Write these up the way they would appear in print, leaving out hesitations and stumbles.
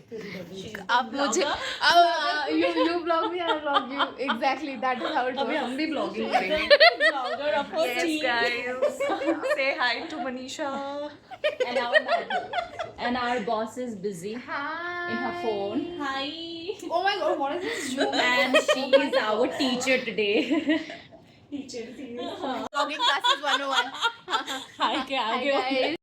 अब मुझे अब you vlog me, I vlog you. Exactly, that is how it अभी works. हम भी ब्लॉगिंग करेंगे blogger of Yes, guys. Say hi to Manisha. and our boss is busy Hi. in her phone. Hi. Oh my god, what is this joke? And she is our teacher today. Vlogging classes 101. Hi, क्या Hi आगे guys.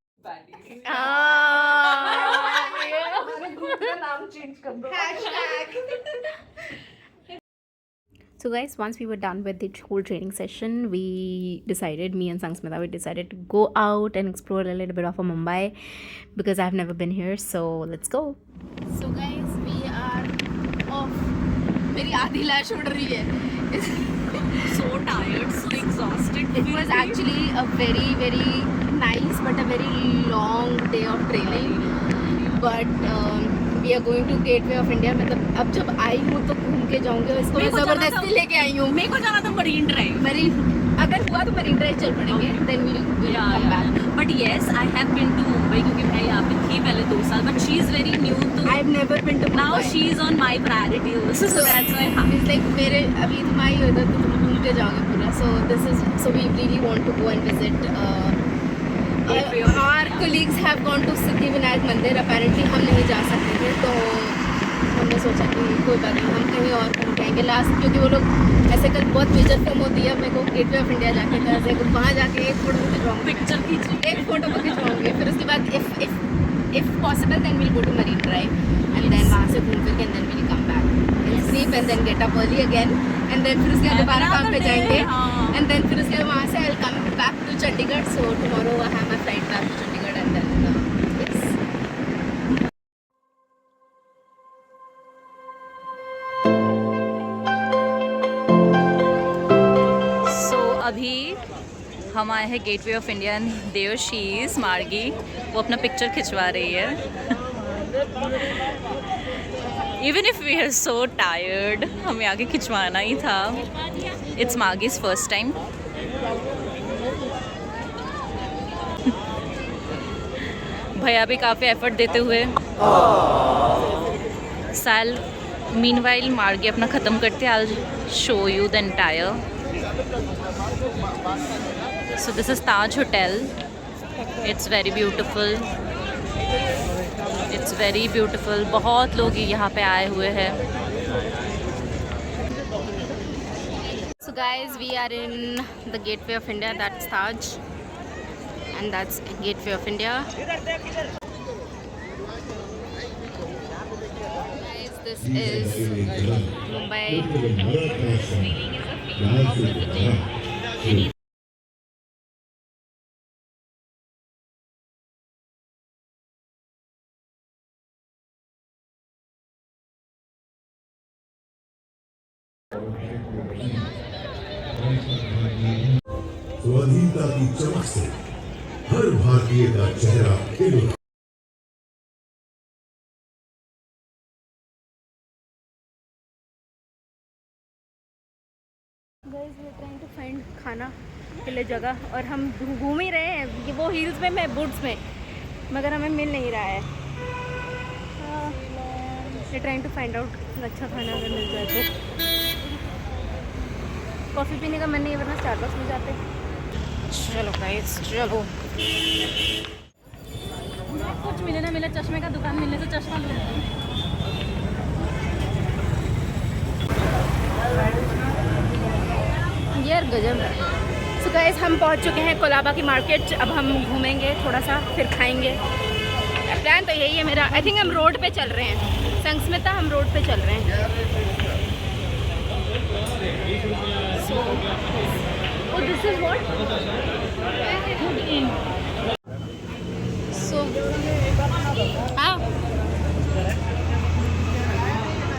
So guys, once we were done with the whole training session, we decided, me and Sangsmita, we decided to go out and explore a little bit of Mumbai because I've never been here. So let's go. So guys, we are off. मेरी आधी लाश उड़ रही है. So tired, so exhausted. It was actually a very very nice but a very long day of training. But we are going to Gateway of India. मतलब अब जब आई हूँ तो घूम के जाऊँगी और इसको मैं ज़बरदस्ती लेके आई हूँ. मेरे को जाना था मरीन ड्राइव. अगर हुआ तो मरीन ड्राइव चल पड़ेंगे. Then we'll come back. But yes, I have been to Mumbai क्योंकि मैं यहाँ पे थी पहले 2 साल. But she is very new to. I've never been to Mumbai. Now she is on my priority also. So that's why. It's like मेरे अभी तुम आई हो इधर तो तुम घूम के जाओगे पूरा. So we really want to go and visit. Our colleagues have gone to Siddhivinayak मंदिर. Apparently हम नहीं जा सकते थे तो हमने सोचा कि कोई बात नहीं, हम कहीं और घूम के आएंगे लास्ट. क्योंकि वो लोग ऐसे कल बहुत मेजर फिल्म होती है. मेरे को गेटवे ऑफ इंडिया जाके था ऐसे वहाँ जाके एक फ़ोटो खिंचवाऊंगी. पिक्चर खींची. एक फ़ोटो को खिंचवाऊंगी. फिर उसके बाद if possible then we'll go to Marine Drive and then वहाँ से घूम फिर के and then we'll come back and sleep and then get up early again and then फिर उसके बाद दोबारा काम पे जाएंगे and then फिर उसके बाद वहाँ से I'll come back to Chandigarh. So tomorrow I have my flight back to Chandigarh and then yes. So अभी हम आए हैं gateway of India and there she is Margi. वो अपना पिक्चर खिंचवा रही है. Even if we are so tired, हमें आगे खिंचवाना ही था. It's Margi's first time. भैया भी काफ़ी एफर्ट देते हुए. साल मीनवाइल मार्गी अपना ख़त्म करते. I will show you the entire. So this is Taj Hotel. It's very beautiful. It's very beautiful. बहुत लोग यहाँ पे आए हुए हैं. So guys, we are in the Gateway of India. That's Taj, and that's Gateway of India. Guys, this is Mumbai. स्वाधीनता की चमक से हर भारतीय का चेहरा खिल उठा. Guys, we are trying to find खाना के लिए जगह और हम घूम ही रहे हैं. ये वो हिल्स में, मैं बूट्स में, मगर हमें मिल नहीं रहा है. we are trying to find out अच्छा खाना अगर मिल जाए तो. कॉफ़ी पीने का मन नहीं है वरना स्टारबक्स में जाते. चलो गाइस चलो. कुछ मिले ना मिले, चश्मे का दुकान मिलने से चश्मा लूँ. यार गजब. सो गाइस हम पहुंच चुके हैं कोलाबा की मार्केट. अब हम घूमेंगे थोड़ा सा फिर खाएंगे. प्लान तो यही है मेरा. आई थिंक हम रोड पे चल रहे हैं. संस्मिता, हम रोड पे चल रहे हैं. So, oh, this is what? So,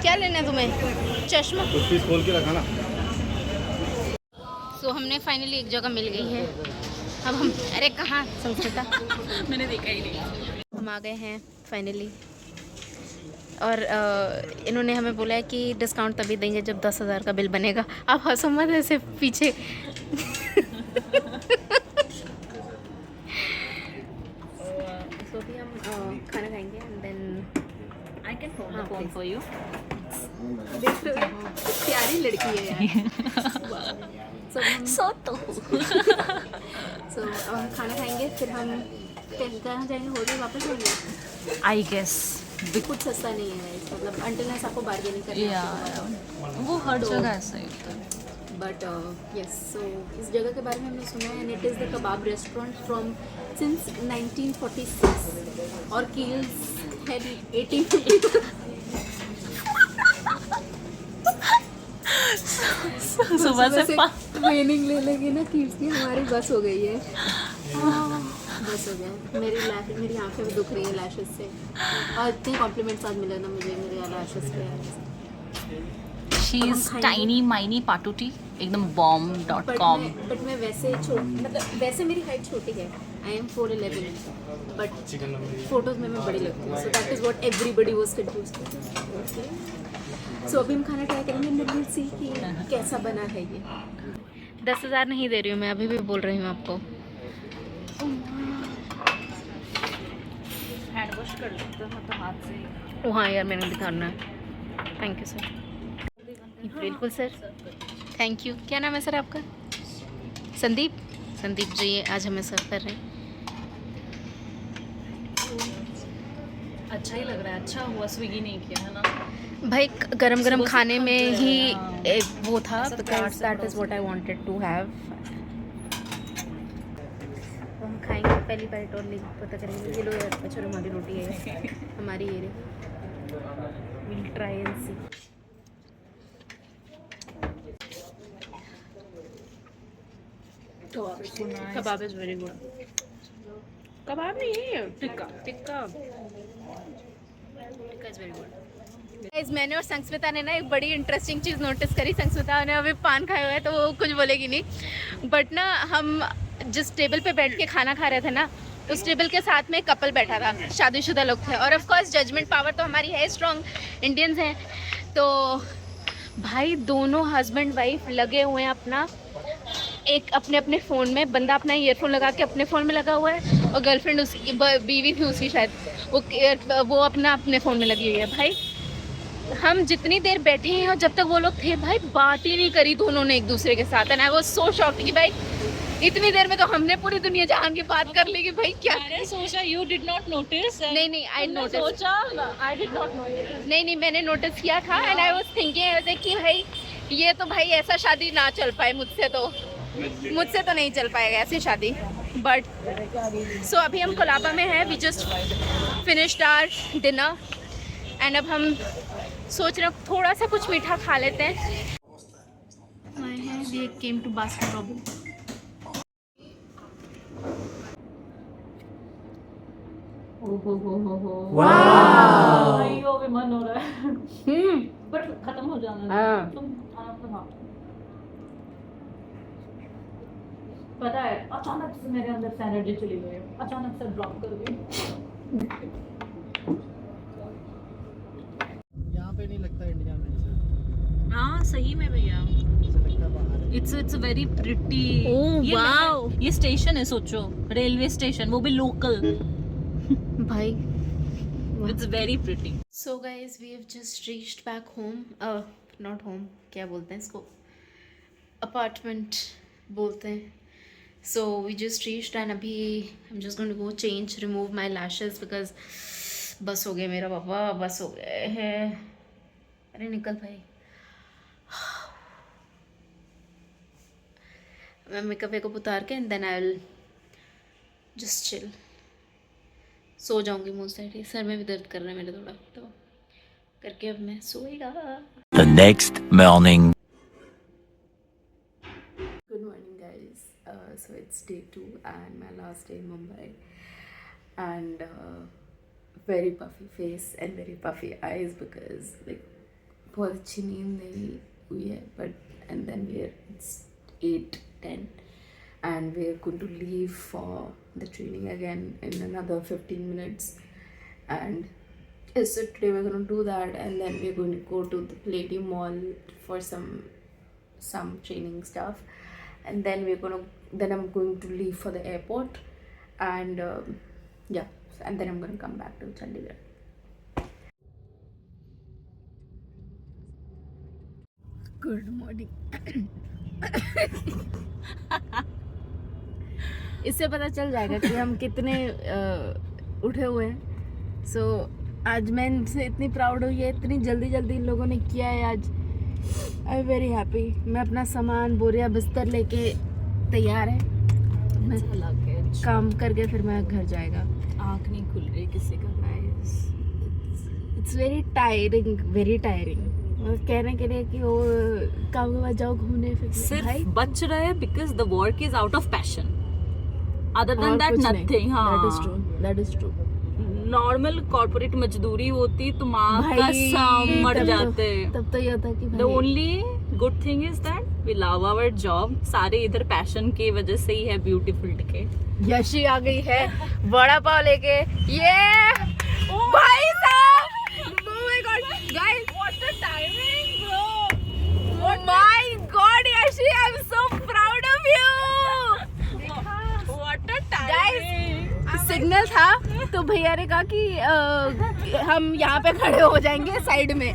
क्या लेना है तुम्हें? चश्मा. टूथपीस खोल के रखा ना. So, हमने फाइनली एक जगह मिल गई है. अब हम, अरे कहाँ संस्कृता? मैंने देखा ही नहीं. हम आ गए हैं फाइनली. और इन्होंने हमें बोला है कि डिस्काउंट तभी देंगे जब 10,000 का बिल बनेगा. आप हंसो मत ऐसे पीछे. सो भी हम खाना खाएंगे and then I can hold the phone for you. देख तो प्यारी लड़की है यार. So हम So तो. अब हम खाना खाएंगे, फिर हम कहाँ जाएंगे, होटल वापस जाएंगे. I guess. कुछ सस्ता नहीं है, मतलब अंटिल ने आपको बार्गेनिंग करनी है. Yeah. वो हर जगह ऐसा ही होता है. बट यस, सो इस जगह के बारे में हमने सुना है, and it is the kebab restaurant from since 1946 और कील्स है 1850. सुबह से ट्रेनिंग ले लेंगे ना कील्स की, हमारी बस हो गई है. बस हो गया. मेरी आंखें भी दुख रही है लैशेस से, और इतने कॉम्प्लीमेंट्स आज मिले ना मुझे मेरे लैशेस पे. She is tiny miny patuti एकदम bomb.com. बट मैं वैसे मतलब वैसे मेरी हाइट छोटी है. आई एम 4'11", बट फोटोज में मैं बड़ी लगती हूँ. So that is what everybody was confused. So अभी हम खाना ट्राई करेंगे, लेट्स सी कि कैसा बना है ये. 10,000 नहीं दे रही हूँ मैं, अभी भी बोल रही हूँ आपको. हैंड वॉश कर लेते हैं तो हाथ से. ओ हाँ यार, मैंने भी करना है. Thank you sir. बिल्कुल सर, थैंक यू. क्या नाम है सर आपका? संदीप. संदीप जी आज हमें सर्व कर रहे हैं. अच्छा ही लग रहा है. अच्छा हुआ स्विगी नहीं किया है ना. भाई गरम गरम सुबह से खाने थक में गए ही हाँ. वो था, ऐसा प्यार बिकॉज से that is what I wanted to have. हम खाएंगे पहली बाइट और ले पता करेंगे. ये लो यार, अच्छा हमारी रोटी है हमारी. ये will try and see. Kebab is very good. कबाब नहीं है, tikka. Tikka is very good. Guys, मैंने और संस्मिता ने ना एक बड़ी इंटरेस्टिंग चीज़ नोटिस करी. संस्मिता ने अभी पान खाया हुआ है तो वो कुछ बोलेगी नहीं, बट ना हम जिस टेबल पे बैठ के खाना खा रहे थे ना, उस टेबल के साथ में एक कपल बैठा था, शादीशुदा लोग थे. और ऑफ कोर्स जजमेंट पावर तो हमारी है स्ट्रॉन्ग, इंडियंस हैं. तो भाई दोनों हस्बैंड वाइफ लगे हुए हैं अपना एक अपने अपने फ़ोन में. बंदा अपना ईयरफोन लगा के अपने फ़ोन में लगा हुआ है, और गर्लफ्रेंड उसकी बीवी थी उसकी शायद, वो अपना अपने फ़ोन में लगी हुई है. भाई हम जितनी देर बैठे हैं और जब तक वो लोग थे, भाई बात ही नहीं करी दोनों ने एक दूसरे के साथ. And I was so shocked कि भाई इतनी देर में तो हमने पूरी दुनिया जहान की बात कर ली कि भाई क्या. मैंने सोचा यू डिड नॉट नोटिस. नहीं आई नोटिस. सोचा आई डिड नॉट नोटिस. नहीं मैंने नोटिस किया था. एंड आई वाज थिंकिंग कि भाई ये तो भाई ऐसा शादी ना चल पाए मुझसे तो नहीं चल पाएगा ऐसी शादी. बट सो अभी हम कोलाबा में हैं. We just finished our dinner, and अब हम सोच रहे हैं थोड़ा सा कुछ मीठा खा लेते हैं. We came to Baskin Robbins. भाइयों भी मन हो रहा है. बट खत्म हो जाना है. तुम आराम से खाओ. पता है अचानक से मेरे अंदर से एनर्जी चली गई. अचानक से ड्रॉप कर गई. यहाँ पे नहीं लगता इंडिया में ऐसा. हाँ सही में भैया. ऐसा लगता है बाहर है. It's very pretty. Oh, wow. ये स्टेशन है, सोचो रेलवे स्टेशन, वो भी लोकल. भाई it's very pretty. So guys we have just reached back home. Not home, क्या बोलते हैं इसको, अपार्टमेंट बोलते हैं. So we just reached and अभी I am just going to go change, remove my lashes, because बस हो गया मेरा पापा, बस हो गए हैं. अरे निकल भाई. मैं मेकअप वेकअप उतार के and then I will just chill. सो जाऊंगी मोस्ट लाइकली. सर में भी दर्द कर रहा है मेरे थोड़ा, तो करके अब मैं सोएगा. The next morning. Good morning guys. So it's day 2 and my last day in Mumbai, and very puffy face and very puffy eyes because like बहुत अच्छी नींद नहीं हुई है. But and then it's 8:10 and we're going to leave for the training again in another 15 minutes, and so today we're going to do that, and then we're going to go to the Palladium Mall for some training stuff, and then I'm going to leave for the airport, and yeah, and then I'm going to come back to Chandigarh. Good morning. इससे पता चल जाएगा कि हम कितने उठे हुए हैं। सो आज मैं इनसे इतनी प्राउड हुई है, इतनी जल्दी जल्दी इन लोगों ने किया है आज। I am very happy. मैं अपना सामान बोरिया बिस्तर लेके तैयार है, मैं काम करके फिर मैं घर जाएगा। आँख नहीं खुल रही किसी का। It's very tiring, very tiring. कहने के लिए कि वो काम के बाद जाओ घूमने फिर सिर्फ बच रहा है because the work is out of passion, other than that nothing. That is true. Normal corporate मजदूरी होती तो माँ कसम मर जाते। तब तो ये होता कि the only good thing is that we love our job. सारे इधर पैशन की वजह से ही है ब्यूटीफुल के। यशी आ गई है बड़ा पाव लेके। ये भाई साहब, oh my god guys, what a timing bro, oh my god Yeshi, I'm so proud of you। What a time guys, signal था तो भैया ने कहा कि हम यहाँ पे खड़े हो जाएंगे साइड में।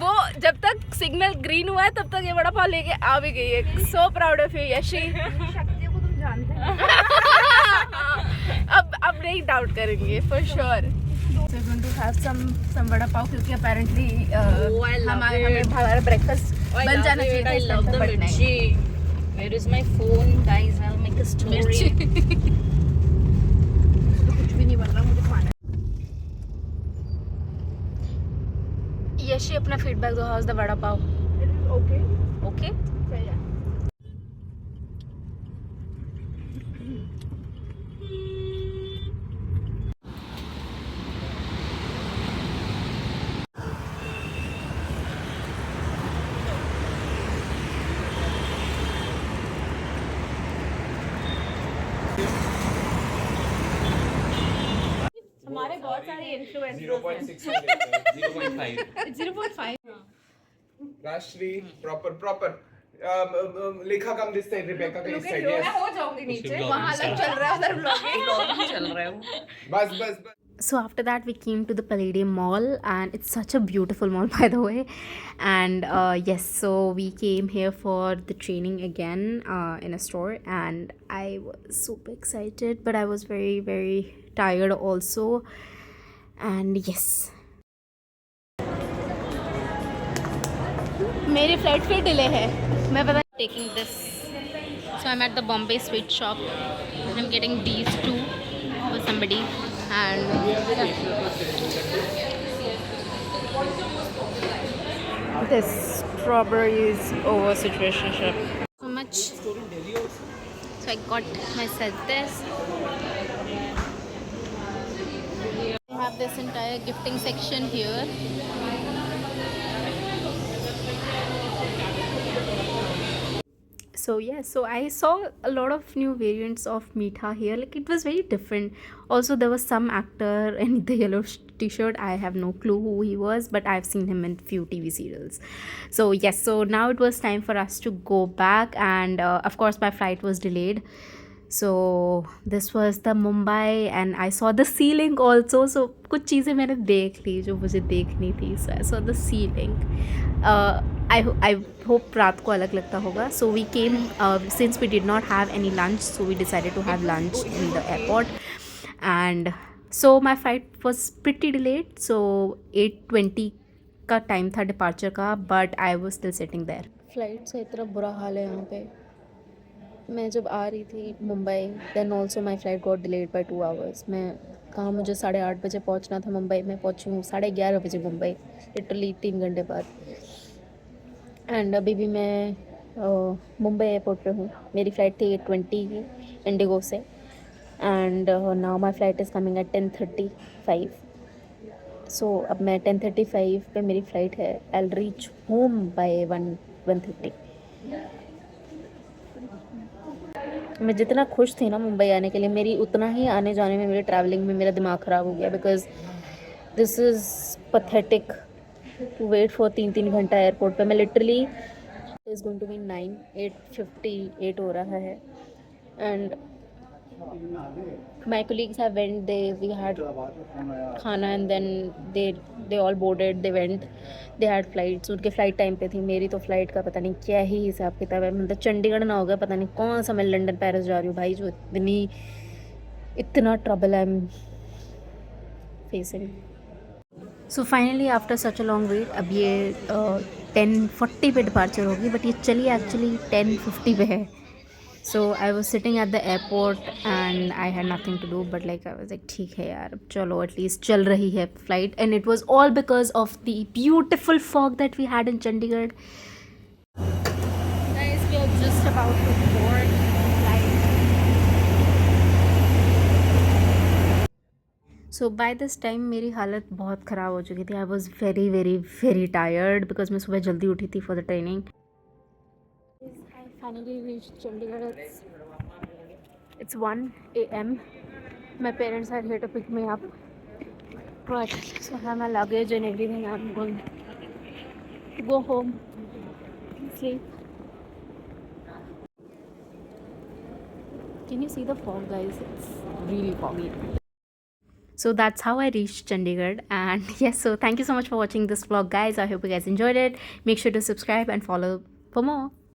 वो जब तक सिग्नल ग्रीन हुआ है तब तक ये बड़ा पाव लेके आ भी गई है। So proud of you Yashi. शक्तियों को तुम जानते हो। अब नहीं डाउट करेंगे for sure. So we're going to have some vada pav क्योंकि apparently हमारा ब्रेकफास्ट बन जाना चाहिए था। I love the mirchi. Where is my phone, guys? I'll make a story. कुछ भी नहीं बन रहा, मुझे खाना है। यशी अपना फीडबैक दो, house the vada pav? Okay. हमारे बहुत सारे इन्फ्लुएंसर्स 0.5 राष्ट्री प्रॉपर लेखा कम दिस साइड, रिबेका का इस साइड। यस, हो जाऊंगी नीचे, वहां अलग चल रहा है, उधर ब्लॉगिंग चल रहा है। बस So after that we came to the Palladium Mall, and it's such a beautiful mall by the way. And yes, so we came here for the training again in a store, and I was super excited, but I was very very tired also. And yes, मेरी flight फिर delay है, मैं पता taking this. So I'm at the Bombay Sweet Shop. I'm getting these two for somebody. And this strawberries over situationship so much, so I got myself this. I have this entire gifting section here. So yeah, so I saw a lot of new variants of meetha here. Like it was very different. Also there was some actor in the yellow t-shirt. I have no clue who he was, but I've seen him in few TV serials. So yes, so now it was time for us to go back, and of course my flight was delayed. So this was the Mumbai, and I saw the ceiling also. So कुछ चीज़ें मैंने देख ली जो मुझे देखनी थी. So I saw the ceiling. I hope रात को अलग लगता होगा. So we came, since we did not have any lunch, so we decided to have lunch in the airport. And so my flight was pretty delayed. So 8:20 का time था departure का, but I was still sitting there. Flight से इतना बुरा हाल है यहाँ पे. मैं जब आ रही थी Mumbai, then also my flight got delayed by 2 hours. मैं कहाँ, मुझे 8:30 बजे पहुँचना था मुंबई, मैं पहुँची हूँ 11:30 बजे मुंबई, लिटरली 3 घंटे बाद. एंड अभी भी मैं मुंबई एयरपोर्ट पे हूँ. मेरी फ़्लाइट थी 8:20 की इंडिगो से, and now my flight is coming at 10:35. So अब मैं 10:35 पे मेरी फ़्लाइट है. I will reach home by 1:30. मैं जितना खुश थी ना मुंबई आने के लिए, मेरी उतना ही आने जाने में, मेरे ट्रैवलिंग में मेरा दिमाग ख़राब हो गया. Because this is pathetic to wait for 3 घंटा एयरपोर्ट पे. मैं literally is going to be 8:58 हो रहा है, and My colleagues have went. We had खाना and then they all boarded. They went. They had flights. उनके फ्लाइट टाइम पे थी. मेरी तो फ्लाइट का पता नहीं क्या ही हिसाब किताब है. मतलब चंडीगढ़ ना होगा पता नहीं कौन सा मैं लंदन पेरिस जा रही हूँ भाई. जो इतना trouble I am facing. So finally after such a long wait अब ये 10:40 पे डिपार्चर होगी. बट ये चली एक्चुअली 10:50 पे है. So I was sitting at the airport and I had nothing to do but like I was like ठीक है यार चलो at least चल रही है flight. And it was all because of the beautiful fog that we had in Chandigarh. Guys, we are just about to board the flight. So by this time मेरी हालत बहुत ख़राब हो चुकी थी. I was very very very tired because मैं सुबह जल्दी उठी थी for the training. I finally reached Chandigarh. It's 1 a.m. My parents are here to pick me up. But so I have my luggage and everything. I'm going to go home, sleep. Can you see the fog, guys? It's really foggy. So that's how I reached Chandigarh. And yes, so thank you so much for watching this vlog, guys. I hope you guys enjoyed it. Make sure to subscribe and follow for more.